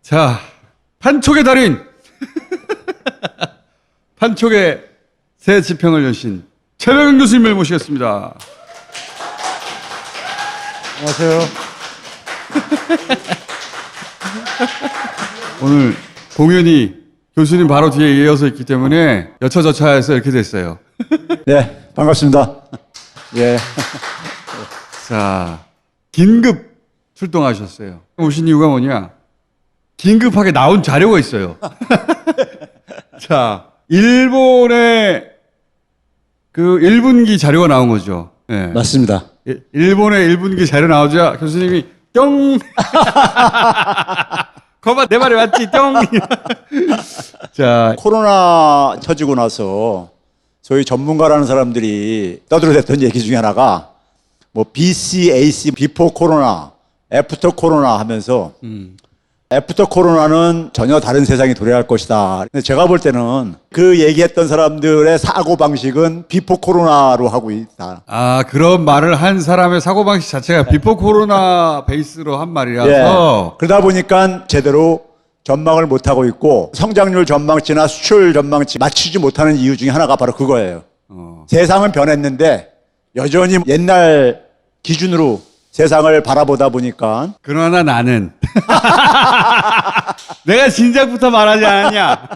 자, 판촉의 달인. 판촉의 새 지평을 여신 최백은 교수님을 모시겠습니다. 안녕하세요. 오늘 공연이 교수님 바로 뒤에 이어서 있기 때문에 여차저차해서 이렇게 됐어요. 네, 반갑습니다. 예. 자, 긴급 출동하셨어요. 오신 이유가 뭐냐? 긴급하게 나온 자료가 있어요. 자, 일본의 그 1분기 자료가 나온 거죠. 네. 맞습니다. 일본의 1분기 자료 나오자 교수님이 뿅! 거봐, 내 말이 맞지? 뿅! 자, 코로나 터지고 나서 소위 전문가라는 사람들이 떠들어댔던 얘기 중에 하나가 뭐 BCAC, 비포 코로나, 애프터 코로나 하면서 애프터 코로나는 전혀 다른 세상이 도래할 것이다. 근데 제가 볼 때는 그 얘기했던 사람들의 사고방식은 비포 코로나로 하고 있다. 아, 그런 말을 한 사람의 사고방식 자체가 비포 코로나 베이스로 한 말이라서. 예. 그러다 보니까 제대로 전망을 못하고 있고 성장률 전망치나 수출 전망치 맞추지 못하는 이유 중에 하나가 바로 그거예요. 세상은 변했는데 여전히 옛날 기준으로 세상을 바라보다 보니까 그러나 나는 내가 진작부터 말하지 않았냐.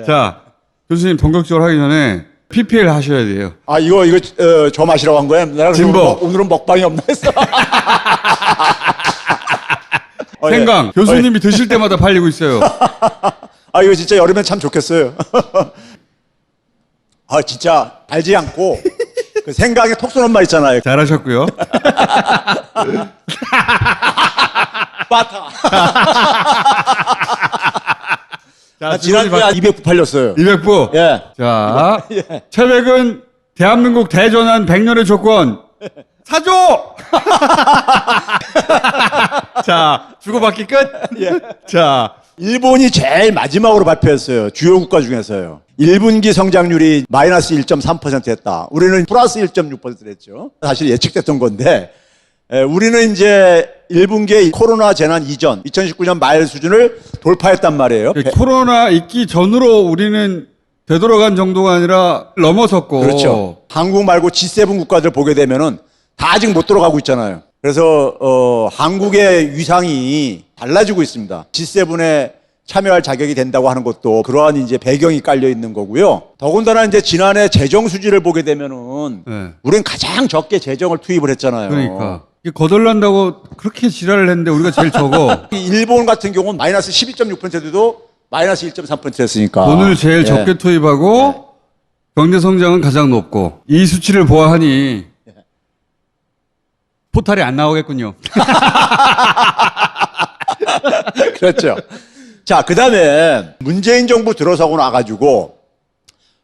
자, 교수님 본격적으로 하기 전에 PPL 하셔야 돼요. 아 이거 저 마시라고 한 거야? 내가 진보. 오늘은 먹방이 없나 했어. 생강 교수님이 드실 때마다 팔리고 있어요. 아 이거 진짜 여름엔 참 좋겠어요. 아 진짜 달지 않고 그 생강에 톡 쏘는 말 있잖아요. 잘하셨고요. 빠타. 자, 지난주에 200부 팔렸어요. 200부. 예. 자, 예. 최백은 대한민국 대전환 100년의 조건 사줘. 자, 주고받기 끝. 예. 자, 일본이 제일 마지막으로 발표했어요. 주요 국가 중에서요. 1분기 성장률이 마이너스 1.3%였다. 우리는 플러스 1.6%를 했죠. 사실 예측됐던 건데 우리는 이제 1분기에 코로나 재난 이전 2019년 말 수준을 돌파했단 말이에요. 코로나 있기 전으로 우리는 되돌아간 정도가 아니라 넘어섰고. 그렇죠. 한국 말고 G7 국가들 보게 되면은 다 아직 못 들어가고 있잖아요. 그래서 한국의 위상이 달라지고 있습니다. G7에 참여할 자격이 된다고 하는 것도 그러한 이제 배경이 깔려 있는 거고요. 더군다나 이제 지난해 재정 수지를 보게 되면은 네. 우리는 가장 적게 재정을 투입을 했잖아요. 그러니까 이게 거덜난다고 그렇게 지랄을 했는데 우리가 제일 적어. 일본 같은 경우는 마이너스 12.6%도 마이너스 1.3%였으니까. 돈을 제일 예. 적게 투입하고 경제 성장은 가장 높고 이 수치를 보아하니 포탈이 안 나오겠군요. 그렇죠. 자, 그 다음에 문재인 정부 들어서고 나가지고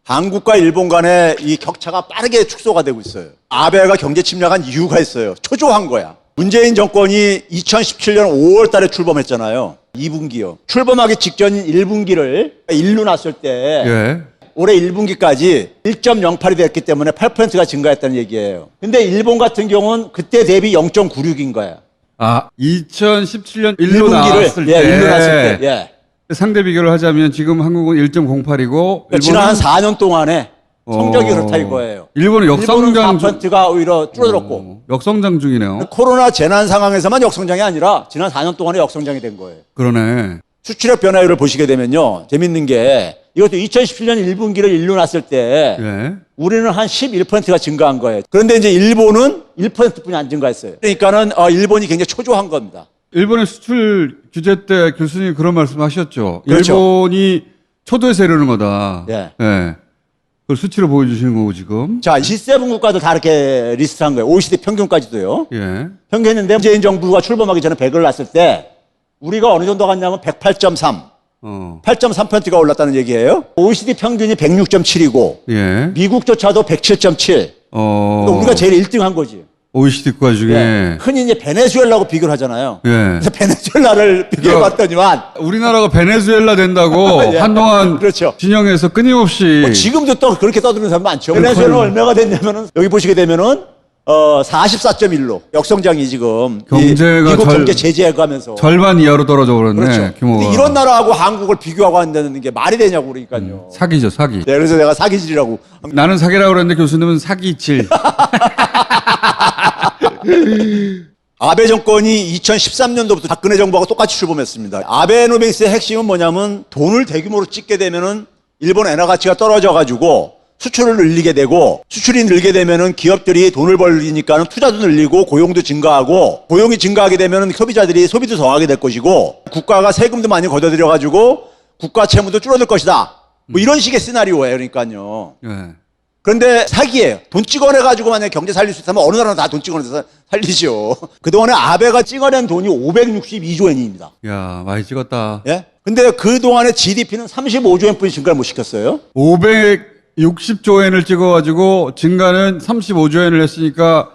한국과 일본 간의 이 격차가 빠르게 축소가 되고 있어요. 아베가 경제 침략한 이유가 있어요. 초조한 거야. 문재인 정권이 2017년 5월 달에 출범했잖아요. 2분기요. 출범하기 직전인 1분기를 일로 놨을 때 예. 올해 1분기까지 1.08이 됐기 때문에 8%가 증가했다는 얘기예요. 근데 일본 같은 경우는 그때 대비 0.96인 거야. 아, 2017년 1로 1분기를 나왔을 때. 1로 나왔을 때. 예. 상대 비교를 하자면 지금 한국은 1.08이고 그러니까 지난 한 4년 동안에 성적이 그렇다 이거예요. 일본은 역성장 4%가 오히려 줄어들었고 역성장 중이네요. 코로나 재난 상황에서만 역성장이 아니라 지난 4년 동안에 역성장이 된 거예요. 그러네. 수출액 변화율을 보시게 되면요. 재밌는 게 이것도 2017년 1분기를 일로 놨을 때 예. 우리는 한 11%가 증가한 거예요. 그런데 이제 일본은 1%뿐이 안 증가했어요. 그러니까는 일본이 굉장히 초조한 겁니다. 일본의 수출 규제 때 교수님 그런 말씀 하셨죠. 그렇죠. 일본이 초도에서 이러는 거다. 예. 예. 그걸 수치로 보여주시는 거고 지금. 자, G7 국가도 다 이렇게 리스트한 거예요. OECD 평균까지도요. 예. 평균했는데 문재인 정부가 출범하기 전에 100을 놨을 때 우리가 어느 정도 갔냐면 108.3, 8.3%가 올랐다는 얘기예요. OECD 평균이 106.7이고 예. 미국조차도 107.7. 그러니까 우리가 제일 1등한 거지. OECD 국가 중에. 예. 흔히 이제 베네수엘라하고 비교를 하잖아요. 예. 그래서 베네수엘라를 비교해봤더니만 우리나라가 베네수엘라 된다고 예. 한동안 그렇죠. 진영에서 끊임없이 지금도 또 그렇게 떠드는 사람 많죠. 베네수엘라 얼마가 됐냐면은 여기 보시게 되면은 44.1로 역성장이 지금 경제가 미국 경제 제재해가면서 절반 이하로 떨어져 버렸네. 그렇죠. 규모가. 근데 이런 나라하고 한국을 비교하고 한다는 게 말이 되냐고 그러니까요. 사기죠, 사기. 네, 그래서 내가 사기질이라고. 나는 사기라고 그랬는데 교수님은 사기질. 아베 정권이 2013년도부터 박근혜 정부하고 똑같이 출범했습니다. 아베노믹스의 핵심은 뭐냐면 돈을 대규모로 찍게 되면은 일본 엔화 가치가 떨어져가지고 수출을 늘리게 되고 수출이 늘게 되면은 기업들이 돈을 벌리니까는 투자도 늘리고 고용도 증가하고 고용이 증가하게 되면은 소비자들이 소비도 더 하게 될 것이고 국가가 세금도 많이 걷어들여가지고 국가 채무도 줄어들 것이다. 뭐 이런 식의 시나리오예요. 그러니까요. 네. 그런데 사기예요. 돈 찍어내가지고 만약에 경제 살릴 수 있다면 어느 나라는 다 돈 찍어내서 살리죠. 그동안에 아베가 찍어낸 돈이 562조 엔입니다. 야, 많이 찍었다. 예? 근데 그동안에 GDP는 35조 엔뿐이 증가를 못 시켰어요. 560조 엔을 찍어가지고 증가는 35조 엔을 했으니까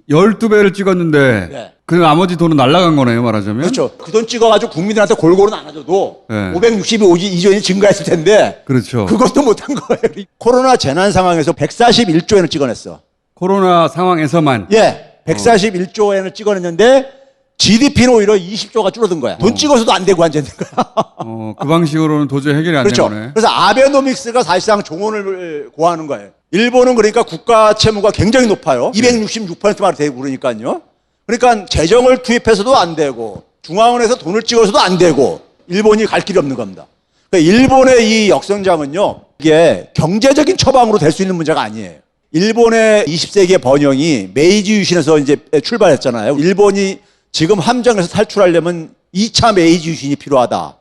12배를 찍었는데 네. 그 나머지 돈은 날라간 거네요, 말하자면. 그렇죠. 그 돈 찍어가지고 국민들한테 골고루 나눠줘도 네. 562조 엔이 증가했을 텐데 그렇죠. 그것도 못한 거예요. 코로나 재난 상황에서 141조 엔을 찍어냈어. 코로나 상황에서만. 예, 141조 엔을 찍어냈는데 GDP는 오히려 20조가 줄어든 거야. 돈 찍어서도 안 되고 앉아있는 거야. 그 방식으로는 도저히 해결이 안 그렇죠. 되는 거네. 그래서 아베노믹스가 사실상 종언을 고하는 거예요. 일본은 그러니까 국가 채무가 굉장히 높아요. 266%만 되고 그러니까요. 그러니까 재정을 투입해서도 안 되고 중앙은에서 돈을 찍어서도 안 되고 일본이 갈 길이 없는 겁니다. 그러니까 일본의 이 역성장은요. 이게 경제적인 처방으로 될 수 있는 문제가 아니에요. 일본의 20세기의 번영이 메이지 유신에서 이제 출발했잖아요. 일본이 지금 함정에서 탈출하려면 2차 메이지 유신이 필요하다.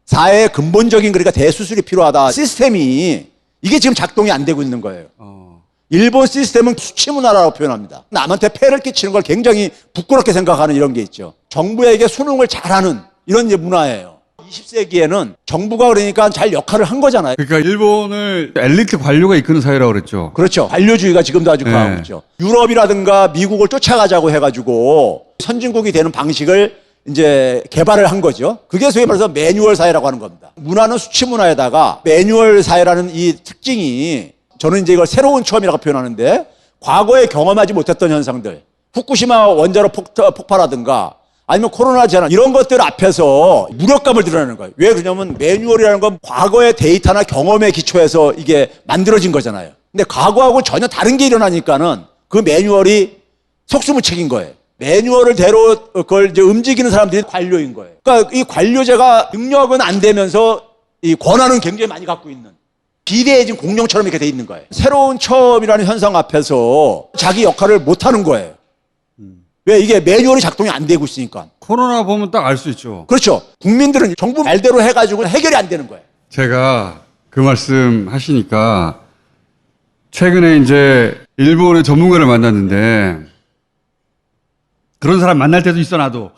사회의 근본적인 그러니까 대수술이 필요하다. 시스템이 이게 지금 작동이 안 되고 있는 거예요. 일본 시스템은 수치 문화라고 표현합니다. 남한테 폐를 끼치는 걸 굉장히 부끄럽게 생각하는 이런 게 있죠. 정부에게 순응을 잘하는 이런 이제 문화예요. 20세기에는 정부가 그러니까 잘 역할을 한 거잖아요. 그러니까 일본을 엘리트 관료가 이끄는 사회라고 그랬죠. 그렇죠. 관료주의가 지금도 아주 강하고 있죠. 유럽이라든가 미국을 쫓아가자고 해가지고 선진국이 되는 방식을 이제 개발을 한 거죠. 그게 소위 말해서 매뉴얼 사회라고 하는 겁니다. 문화는 수치 문화에다가 매뉴얼 사회라는 이 특징이 저는 이제 이걸 새로운 처음이라고 표현하는데 과거에 경험하지 못했던 현상들, 후쿠시마 원자로 폭발하든가 아니면 코로나 재난 이런 것들 앞에서 무력감을 드러내는 거예요. 왜 그러냐면 매뉴얼이라는 건 과거의 데이터나 경험에 기초해서 이게 만들어진 거잖아요. 근데 과거하고 전혀 다른 게 일어나니까는 그 매뉴얼이 속수무책인 거예요. 매뉴얼을 대로 그걸 이제 움직이는 사람들이 관료인 거예요. 그러니까 이 관료제가 능력은 안 되면서 이 권한은 굉장히 많이 갖고 있는 비대해진 공룡처럼 이렇게 돼 있는 거예요. 새로운 처음이라는 현상 앞에서 자기 역할을 못 하는 거예요. 왜? 이게 매뉴얼이 작동이 안 되고 있으니까. 코로나 보면 딱 알 수 있죠. 그렇죠. 국민들은 정부 말대로 해가지고 해결이 안 되는 거예요. 제가 그 말씀 하시니까 최근에 이제 일본의 전문가를 만났는데 그런 사람 만날 때도 있어 나도.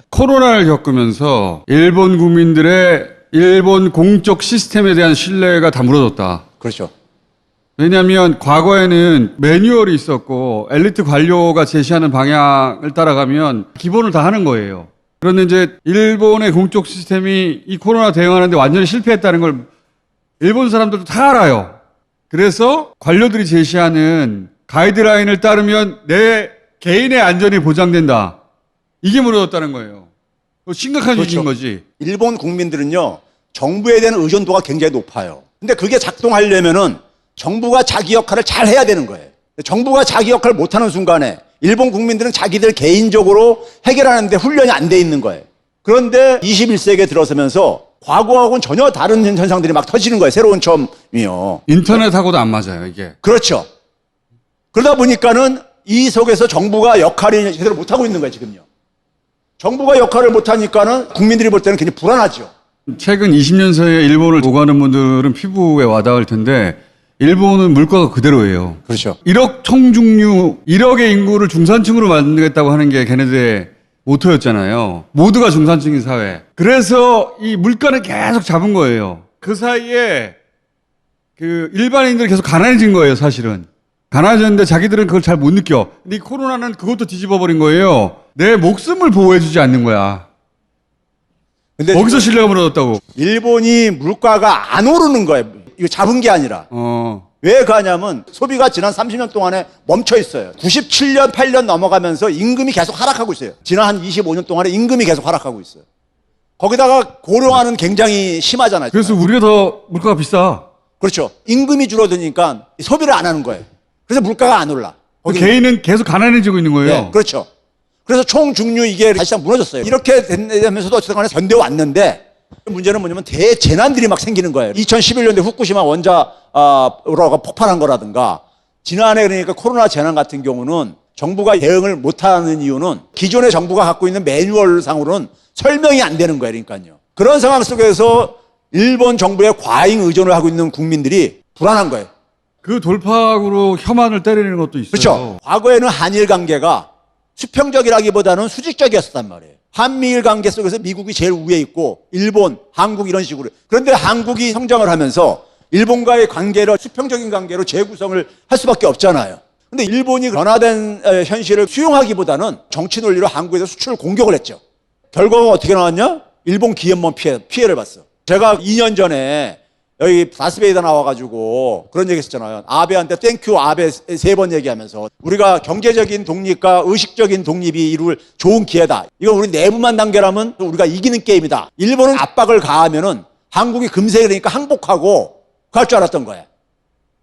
코로나를 겪으면서 일본 국민들의 일본 공적 시스템에 대한 신뢰가 다 무너졌다. 그렇죠. 왜냐하면 과거에는 매뉴얼이 있었고 엘리트 관료가 제시하는 방향을 따라가면 기본을 다 하는 거예요. 그런데 이제 일본의 공적 시스템이 이 코로나 대응하는데 완전히 실패했다는 걸 일본 사람들도 다 알아요. 그래서 관료들이 제시하는 가이드라인을 따르면 내 개인의 안전이 보장된다. 이게 무너졌다는 거예요. 심각한 일인 거지. 일본 국민들은요, 정부에 대한 의존도가 굉장히 높아요. 근데 그게 작동하려면은 정부가 자기 역할을 잘 해야 되는 거예요. 정부가 자기 역할을 못하는 순간에 일본 국민들은 자기들 개인적으로 해결하는데 훈련이 안 돼 있는 거예요. 그런데 21세기에 들어서면서 과거하고는 전혀 다른 현상들이 막 터지는 거예요. 새로운 처음이요. 인터넷하고도 안 맞아요, 이게. 그렇죠. 그러다 보니까는 이 속에서 정부가 역할을 제대로 못하고 있는 거예요, 지금요. 정부가 역할을 못하니까는 국민들이 볼 때는 굉장히 불안하죠. 최근 20년 사이에 일본을 오가는 분들은 피부에 와닿을 텐데 일본은 물가가 그대로예요. 그렇죠. 1억 총중류, 1억의 인구를 중산층으로 만들겠다고 하는 게 걔네들의 모토였잖아요. 모두가 중산층인 사회. 그래서 이 물가는 계속 잡은 거예요. 그 사이에 그 일반인들이 계속 가난해진 거예요, 사실은. 가난해졌는데 자기들은 그걸 잘 못 느껴. 근데 이 코로나는 그것도 뒤집어 버린 거예요. 내 목숨을 보호해주지 않는 거야. 근데 거기서 신뢰가 무너졌다고. 일본이 물가가 안 오르는 거예요. 이거 잡은 게 아니라. 왜 가냐면 소비가 지난 30년 동안에 멈춰 있어요. 97년, 8년 넘어가면서 임금이 계속 하락하고 있어요. 지난 한 25년 동안에 임금이 계속 하락하고 있어요. 거기다가 고령화는 굉장히 심하잖아요. 그래서 우리가 더 물가가 비싸. 그렇죠. 임금이 줄어드니까 소비를 안 하는 거예요. 그래서 물가가 안 올라. 개인은 계속 가난해지고 있는 거예요. 네, 그렇죠. 그래서 총중류 이게 사실상 무너졌어요. 이렇게 되면서도 어쨌든 간에 견뎌왔는데 문제는 뭐냐면 대재난들이 막 생기는 거예요. 2011년에 후쿠시마 원자로가 폭발한 거라든가 지난해 그러니까 코로나 재난 같은 경우는 정부가 대응을 못하는 이유는 기존의 정부가 갖고 있는 매뉴얼상으로는 설명이 안 되는 거예요. 그러니까요. 그런 상황 속에서 일본 정부에 과잉 의존을 하고 있는 국민들이 불안한 거예요. 그 돌파구로 혐한을 때리는 것도 있어요. 그렇죠. 과거에는 한일 관계가 수평적이라기보다는 수직적이었단 말이에요. 한미일 관계 속에서 미국이 제일 위에 있고 일본, 한국 이런 식으로. 그런데 한국이 성장을 하면서 일본과의 관계를 수평적인 관계로 재구성을 할 수밖에 없잖아요. 근데 일본이 변화된 현실을 수용하기보다는 정치 논리로 한국에서 수출 공격을 했죠. 결과가 어떻게 나왔냐? 일본 기업만 피해를 봤어. 제가 2년 전에 여기 다스베이다 나와가지고 그런 얘기 했었잖아요. 아베한테 땡큐 아베 3번 얘기하면서 우리가 경제적인 독립과 의식적인 독립이 이룰 좋은 기회다. 이건 우리 내부만 단결하면 우리가 이기는 게임이다. 일본은 압박을 가하면은 한국이 금세 그러니까 항복하고 갈 줄 알았던 거예요.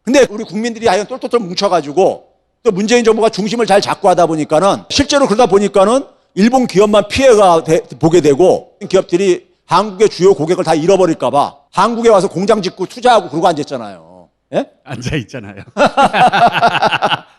근데 우리 국민들이 아예 똘똘똘 뭉쳐가지고 또 문재인 정부가 중심을 잘 잡고 하다 보니까는 실제로 그러다 보니까는 일본 기업만 피해가 보게 되고 기업들이 한국의 주요 고객을 다 잃어버릴까봐 한국에 와서 공장 짓고 투자하고 그러고 앉았잖아요. 예? 앉아 있잖아요.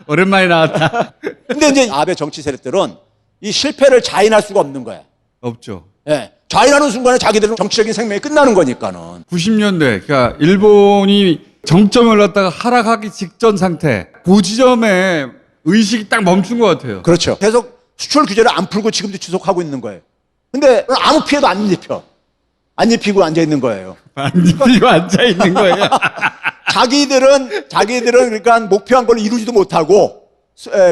오랜만에 나왔다. 근데 이제 아베 정치 세력들은 이 실패를 자인할 수가 없는 거야. 없죠. 예. 자인하는 순간에 자기들은 정치적인 생명이 끝나는 거니까는. 90년대, 그러니까 일본이 정점을 갖다가 하락하기 직전 상태, 그 지점에 의식이 딱 멈춘 것 같아요. 그렇죠. 계속 수출 규제를 안 풀고 지금도 지속하고 있는 거예요. 근데 아무 피해도 안 입혀. 안 입히고 앉아 있는 거예요. 안 입히고 앉아 있는 거예요. 자기들은 그러니까 목표한 걸 이루지도 못하고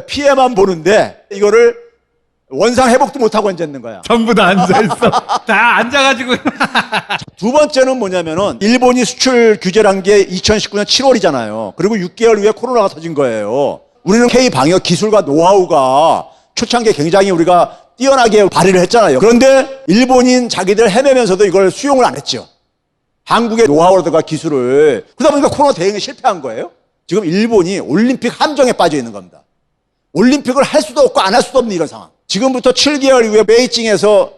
피해만 보는데 이거를 원상 회복도 못하고 앉아 있는 거야. 전부 다 앉아 있어. 다 앉아가지고. 두 번째는 뭐냐면은 일본이 수출 규제를 한 게 2019년 7월이잖아요. 그리고 6개월 후에 코로나가 터진 거예요. 우리는 K 방역 기술과 노하우가 초창기에 굉장히 우리가 뛰어나게 발휘를 했잖아요. 그런데 일본인 자기들 헤매면서도 이걸 수용을 안 했죠. 한국의 노하우라든가 기술을. 그러다 보니까 코로나 대응에 실패한 거예요. 지금 일본이 올림픽 함정에 빠져 있는 겁니다. 올림픽을 할 수도 없고 안 할 수도 없는 이런 상황. 지금부터 7개월 후에 베이징에서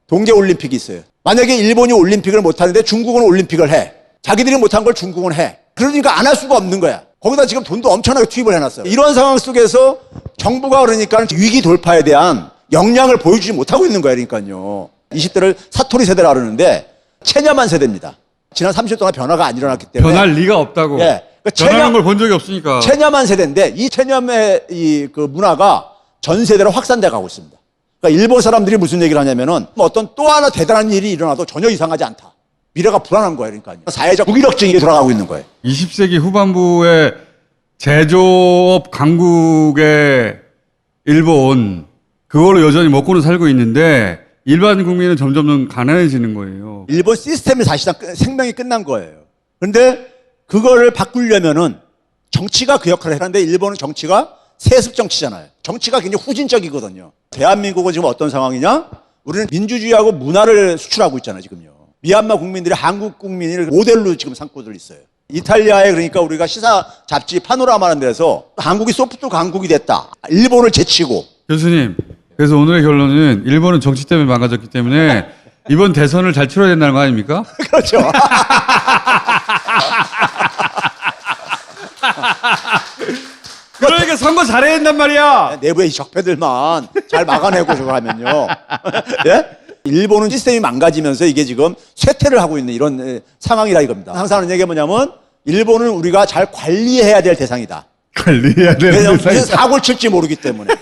동계올림픽이 있어요. 만약에 일본이 올림픽을 못하는데 중국은 올림픽을 해. 자기들이 못한 걸 중국은 해. 그러니까 안 할 수가 없는 거야. 거기다 지금 돈도 엄청나게 투입을 해놨어요. 이런 상황 속에서 정부가 그러니까 위기 돌파에 대한 역량을 보여주지 못하고 있는 거예요. 그러니까요. 20대를 사토리 세대라 그러는데 체념한 세대입니다. 지난 30년 동안 변화가 안 일어났기 때문에. 변할 리가 없다고. 예. 그러니까 변하는 걸 본 적이 없으니까. 체념한 세대인데 이 체념의 그 문화가 전 세대로 확산돼 가고 있습니다. 그러니까 일본 사람들이 무슨 얘기를 하냐면은 어떤 또 하나 대단한 일이 일어나도 전혀 이상하지 않다. 미래가 불안한 거예요. 그러니까 사회적 무기력증이 돌아가고 있는 거예요. 20세기 후반부에 제조업 강국의 일본, 그걸로 여전히 먹고는 살고 있는데 일반 국민은 점점 가난해지는 거예요. 일본 시스템이 사실상 생명이 끝난 거예요. 그런데 그거를 바꾸려면은 정치가 그 역할을 하는데 일본은 정치가 세습 정치잖아요. 정치가 굉장히 후진적이거든요. 대한민국은 지금 어떤 상황이냐? 우리는 민주주의하고 문화를 수출하고 있잖아요, 지금요. 미얀마 국민들이 한국 국민을 모델로 지금 삼고들 있어요. 이탈리아에 그러니까 우리가 시사 잡지 파노라마라는 데서 한국이 소프트 강국이 됐다. 일본을 제치고. 교수님, 그래서 오늘의 결론은 일본은 정치 때문에 망가졌기 때문에 이번 대선을 잘 치러야 된다는 거 아닙니까? 그렇죠. 그러니까 선거 잘해야 된단 말이야. 내부의 적폐들만 잘 막아내고 저거 하면요. 예? 일본은 시스템이 망가지면서 이게 지금 쇠퇴를 하고 있는 이런 상황이라 이겁니다. 항상 하는 얘기가 뭐냐면 일본은 우리가 잘 관리해야 될 대상이다. 관리해야 되는 왜냐면 대상이다. 이제 사고를 칠지 모르기 때문에.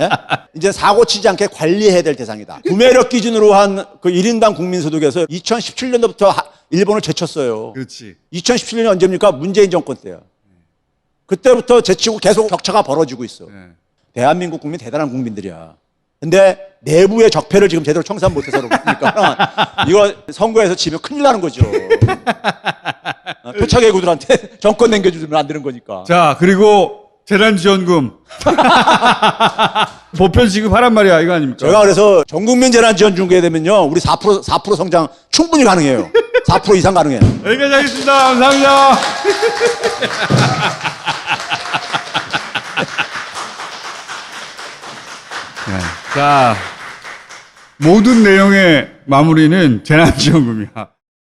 예? 이제 사고 치지 않게 관리해야 될 대상이다. 구매력 기준으로 한 그 1인당 국민소득에서 2017년도부터 일본을 제쳤어요. 그렇지. 2017년이 언제입니까? 문재인 정권 때요. 그때부터 제치고 계속 격차가 벌어지고 있어. 네. 대한민국 국민 대단한 국민들이야. 근데 내부의 적폐를 지금 제대로 청산 못해서 그러니까 이거 선거에서 지면 큰일 나는 거죠. 표창외구들한테 정권 남겨주면 안 되는 거니까. 자, 그리고 재난지원금. 보편 지급하란 말이야, 이거 아닙니까? 제가 그래서 전국민 재난지원중개에 되면요, 우리 4% 성장 충분히 가능해요. 4% 이상 가능해요. 여기까지 하겠습니다. 감사합니다. 네, 자, 모든 내용의 마무리는 재난지원금이야.